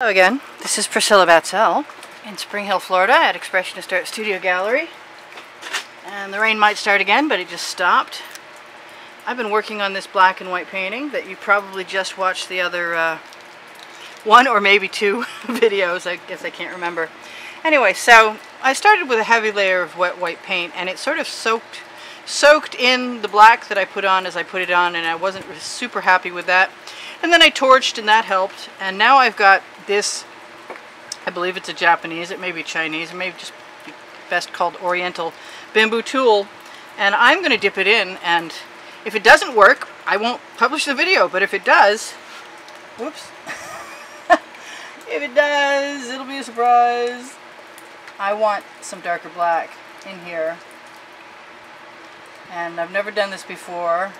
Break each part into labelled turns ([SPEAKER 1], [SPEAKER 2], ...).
[SPEAKER 1] Hello again, this is Priscilla Batzel in Spring Hill, Florida at Expressionist Art Studio Gallery. And the rain might start again, but it just stopped. I've been working on this black and white painting that you probably just watched the other one or maybe two videos, I guess I can't remember. Anyway, so I started with a heavy layer of wet white paint, and it sort of soaked in the black that I put on as I put it on, and I wasn't super happy with that. And then I torched, and that helped. And now I've got this, I believe it's a Japanese, it may be Chinese, it may just be best called Oriental bamboo tool. And I'm going to dip it in, and if it doesn't work, I won't publish the video. But if it does, whoops, if it does, it'll be a surprise. I want some darker black in here. And I've never done this before,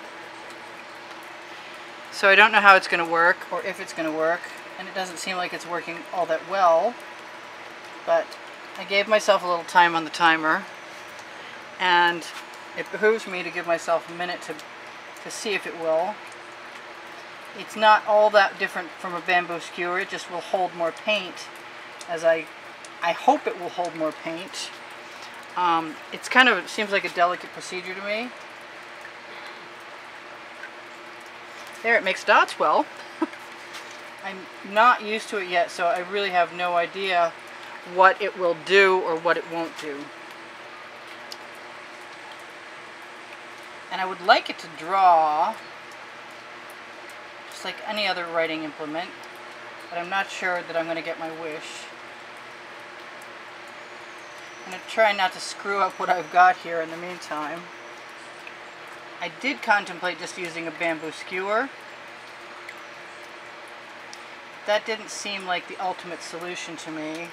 [SPEAKER 1] so I don't know how it's going to work, or if it's going to work, and it doesn't seem like it's working all that well, but I gave myself a little time on the timer, and it behooves me to give myself a minute to see if it will. It's not all that different from a bamboo skewer, it just will hold more paint, as I hope it will hold more paint. It's kind of, it seems like a delicate procedure to me. There, it makes dots well. I'm not used to it yet, so I really have no idea what it will do or what it won't do. And I would like it to draw just like any other writing implement, but I'm not sure that I'm going to get my wish. I'm going to try not to screw up what I've got here in the meantime. I did contemplate just using a bamboo skewer. That didn't seem like the ultimate solution to me.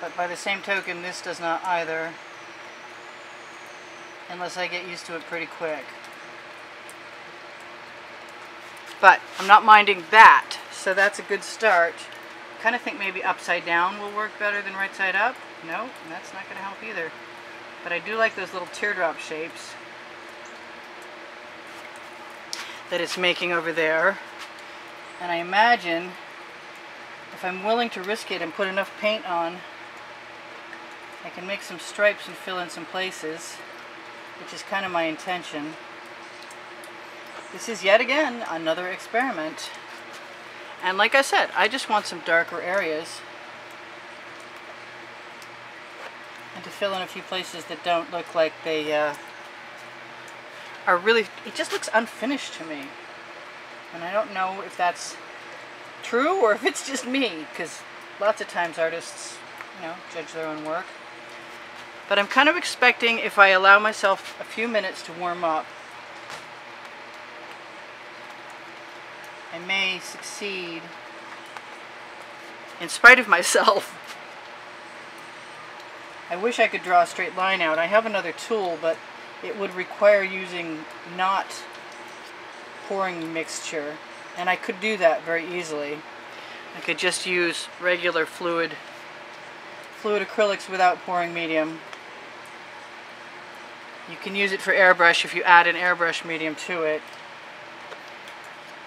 [SPEAKER 1] But by the same token, this does not either, unless I get used to it pretty quick. But I'm not minding that, so that's a good start. I kind of think maybe upside down will work better than right side up. No, that's not going to help either. But I do like those little teardrop shapes that it's making over there. And I imagine if I'm willing to risk it and put enough paint on, I can make some stripes and fill in some places, which is kind of my intention. This is yet again another experiment. And like I said, I just want some darker areas, and to fill in a few places that don't look like they are really, it just looks unfinished to me. And I don't know if that's true or if it's just me, because lots of times artists, you know, judge their own work. But I'm kind of expecting, if I allow myself a few minutes to warm up, I may succeed in spite of myself. I wish I could draw a straight line out. I have another tool, but it would require using not pouring mixture, and I could do that very easily. I could just use regular fluid acrylics without pouring medium. You can use it for airbrush if you add an airbrush medium to it.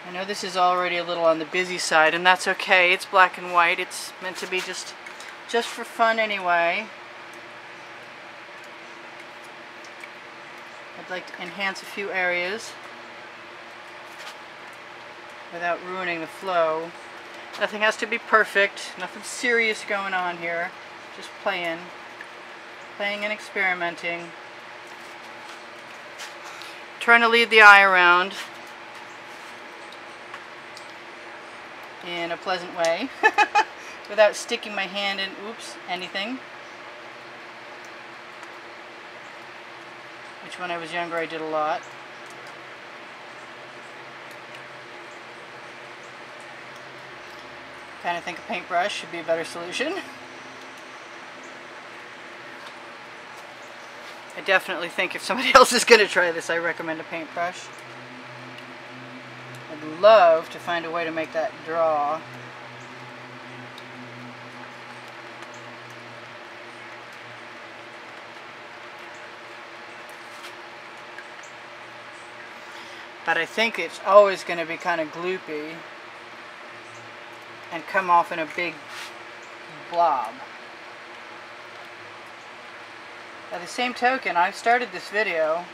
[SPEAKER 1] I know this is already a little on the busy side, and that's okay. It's black and white. It's meant to be just for fun anyway. I'd like to enhance a few areas without ruining the flow. Nothing has to be perfect. Nothing serious going on here. Just playing and experimenting. Trying to lead the eye around in a pleasant way without sticking my hand in, oops, anything. Which when I was younger I did a lot. Kind of think a paintbrush should be a better solution. I definitely think if somebody else is going to try this, I recommend a paintbrush. I'd love to find a way to make that draw. But I think it's always going to be kind of gloopy. and come off in a big blob. By the same token, I've started this video,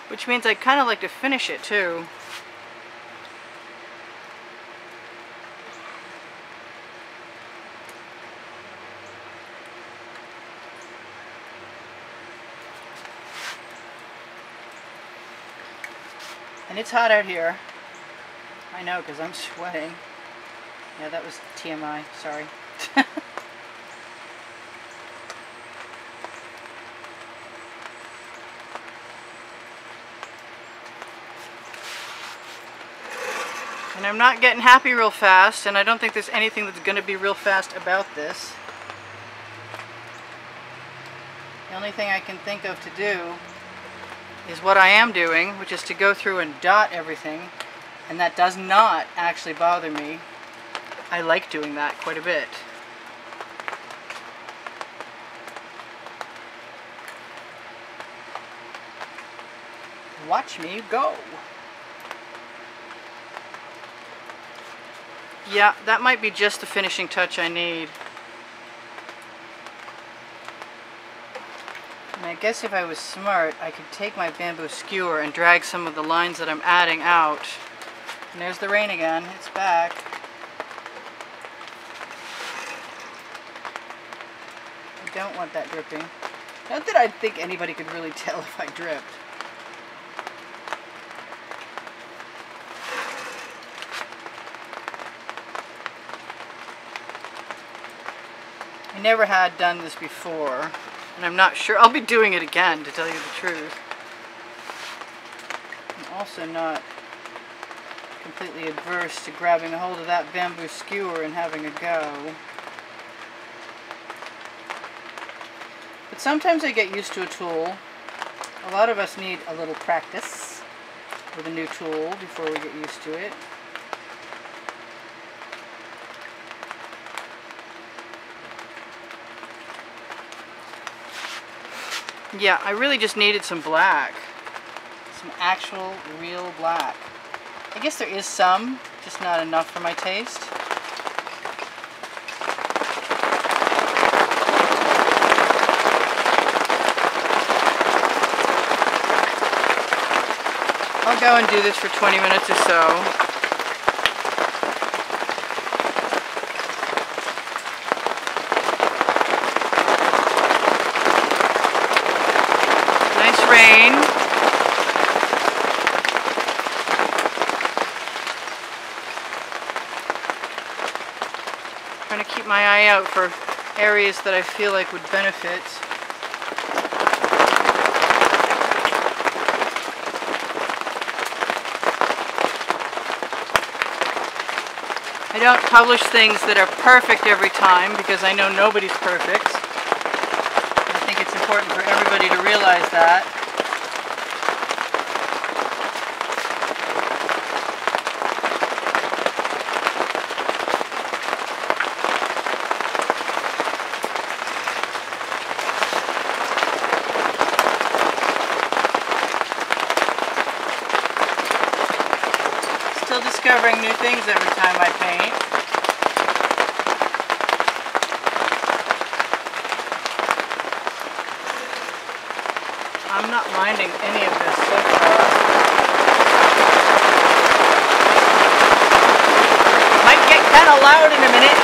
[SPEAKER 1] which means I'd kind of like to finish it too. And it's hot out here. I know, because I'm sweating. Yeah, that was TMI, sorry. And I'm not getting happy real fast, and I don't think there's anything that's going to be real fast about this. The only thing I can think of to do is what I am doing, which is to go through and dot everything, and that does not actually bother me. I like doing that quite a bit. Watch me go. Yeah, that might be just the finishing touch I need. And I guess if I was smart, I could take my bamboo skewer and drag some of the lines that I'm adding out. And there's the rain again. It's back. I don't want that dripping. Not that I think anybody could really tell if I dripped. I never had done this before, and I'm not sure. I'll be doing it again, to tell you the truth. I'm also not completely adverse to grabbing a hold of that bamboo skewer and having a go. But sometimes I get used to a tool. A lot of us need a little practice with a new tool before we get used to it. Yeah, I really just needed some black. Some actual, real black. I guess there is some, just not enough for my taste. I'll go and do this for 20 minutes or so. Rain. Trying to keep my eye out for areas that I feel like would benefit. I don't publish things that are perfect every time because I know nobody's perfect. I think it's important for everybody to realize that. Still discovering new things every time I paint. I'm not minding any of this so far. Might get kind of loud in a minute.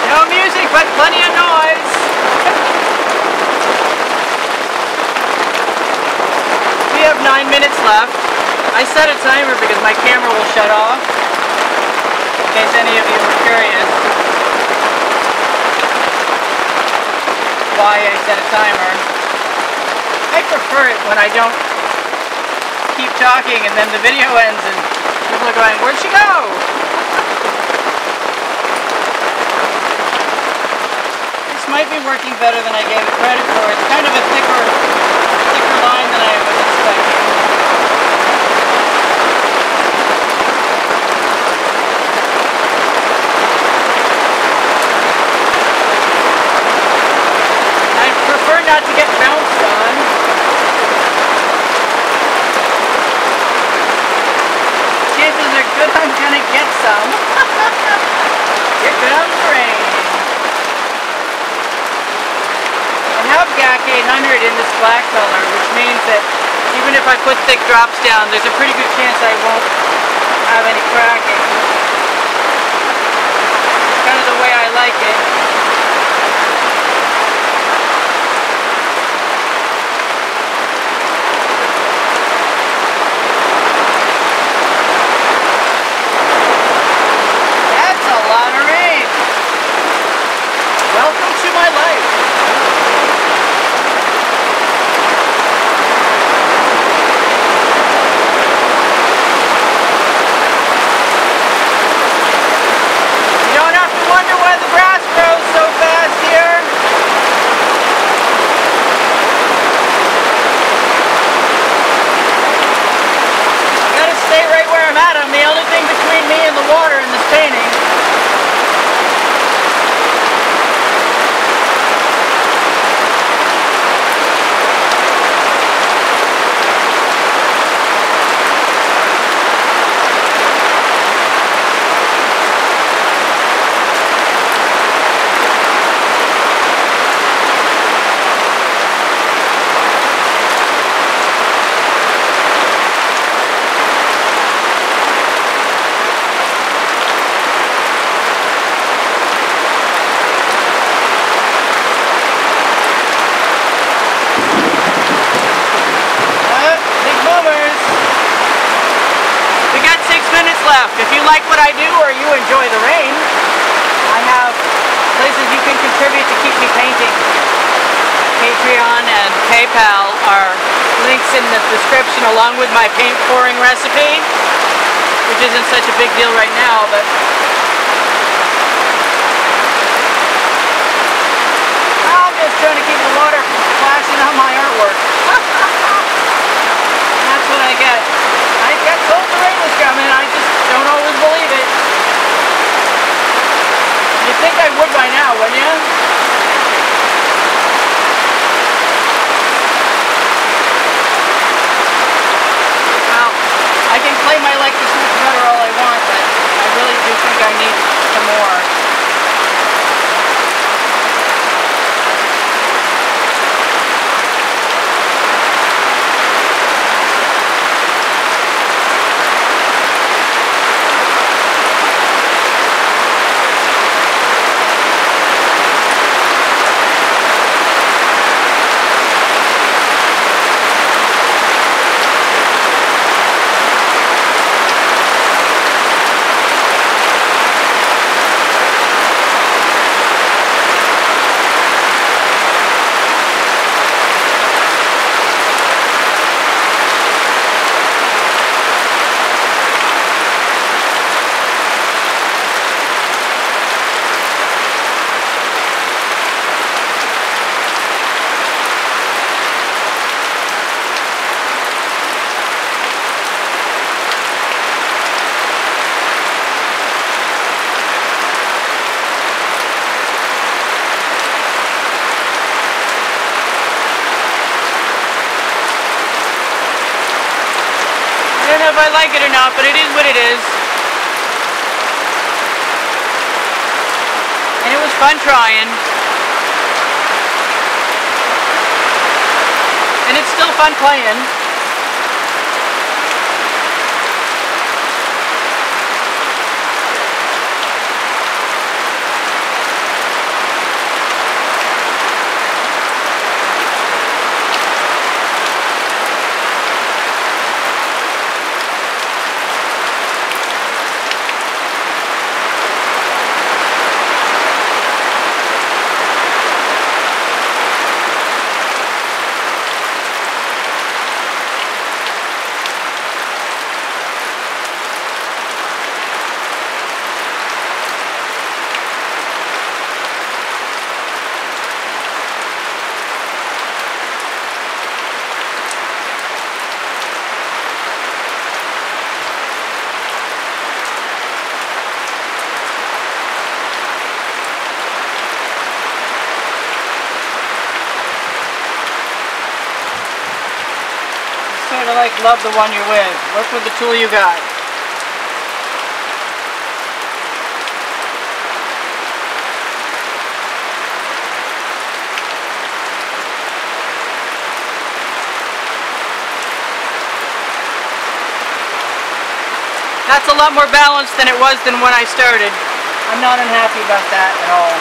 [SPEAKER 1] No music, but plenty of noise. We have 9 minutes left. I set a timer because my camera will shut off, in case any of you were curious why I set a timer. I prefer it when I don't keep talking and then the video ends and people are going, "Where'd she go?" This might be working better than I gave it credit for. It's kind of a thicker line than I was expecting. painted in this black color, which means that even if I put thick drops down, there's a pretty good chance I won't have any cracking. It's kind of the way I like it. That's a lot of rain. Welcome to my life. Wonder why the grass grows so fast here. I gotta stay right where I'm at. I'm the only thing between me and the water in this painting. Left. If you like what I do or you enjoy the rain, I have places you can contribute to keep me painting. Patreon and PayPal are links in the description along with my paint pouring recipe, which isn't such a big deal right now, but I'm just trying to keep the water from splashing on my artwork. That's what I get. I got told the rain was coming, I just don't always believe it. You'd think I would by now, wouldn't you? Well, I can claim I like this much better all I want, but I really do think I need some more. I don't know if I like it or not, but it is what it is. And it was fun trying. And it's still fun playing. Sort of like love the one you're with. Work with the tool you got. That's a lot more balanced than it was than when I started. I'm not unhappy about that at all.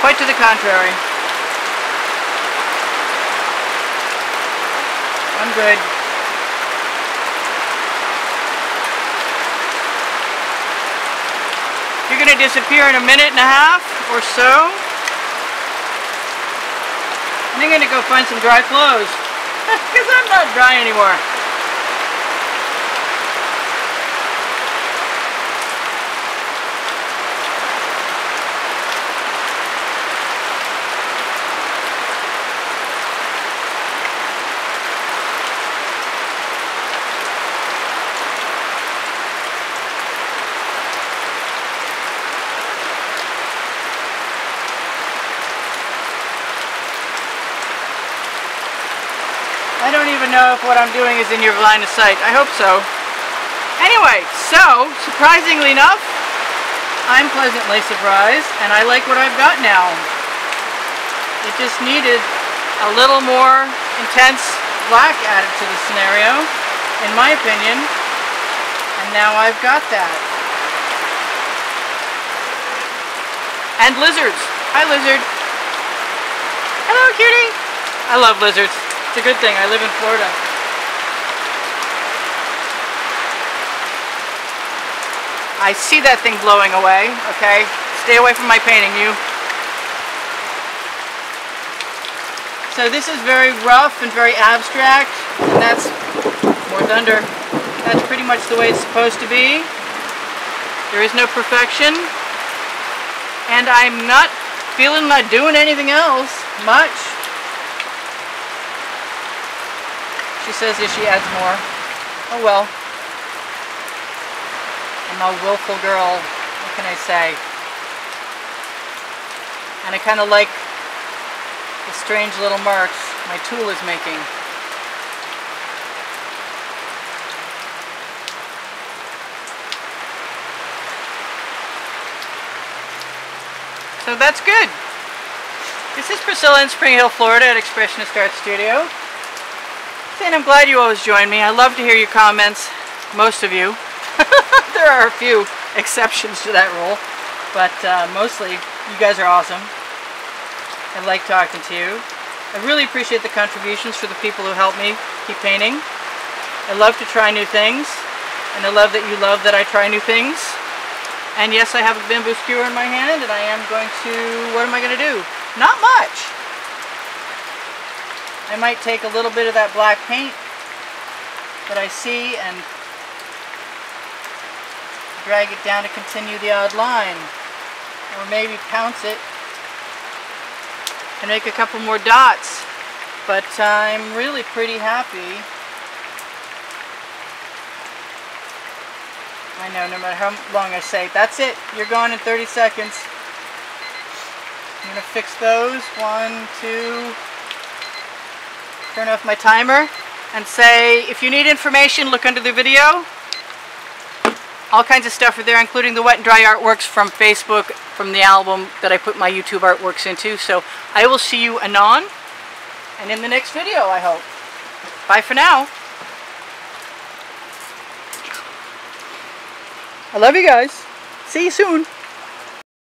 [SPEAKER 1] Quite to the contrary. I'm good. You're going to disappear in a minute and a half or so. And I'm going to go find some dry clothes because I'm not dry anymore. I don't even know if what I'm doing is in your line of sight. I hope so. Anyway, so, surprisingly enough, I'm pleasantly surprised, and I like what I've got now. It just needed a little more intense black added to the scenario, in my opinion, and now I've got that. And lizards. Hi, lizard. Hello, cutie. I love lizards. It's a good thing. I live in Florida. I see that thing blowing away, okay? Stay away from my painting, you. So this is very rough and very abstract, and that's more thunder. That's pretty much the way it's supposed to be. There is no perfection. And I'm not feeling like doing anything else much. She says if she adds more. Oh well. I'm a willful girl. What can I say? And I kind of like the strange little marks my tool is making. So that's good. This is Priscilla in Spring Hill, Florida at Expressionist Art Studio. And I'm glad you always join me. I love to hear your comments, most of you. There are a few exceptions to that rule, but mostly you guys are awesome. I like talking to you. I really appreciate the contributions for the people who help me keep painting. I love to try new things, and I love that you love that I try new things. And yes, I have a bamboo skewer in my hand, and I am going to, what am I going to do? Not much. I might take a little bit of that black paint that I see and drag it down to continue the odd line, or maybe pounce it and make a couple more dots, but I'm really pretty happy. I know, no matter how long I say, that's it, you're gone in 30 seconds. I'm going to fix those, 1, 2, turn off my timer, and say, if you need information, look under the video. All kinds of stuff are there, including the wet and dry artworks from Facebook, from the album that I put my YouTube artworks into. So I will see you anon, and in the next video, I hope. Bye for now. I love you guys. See you soon.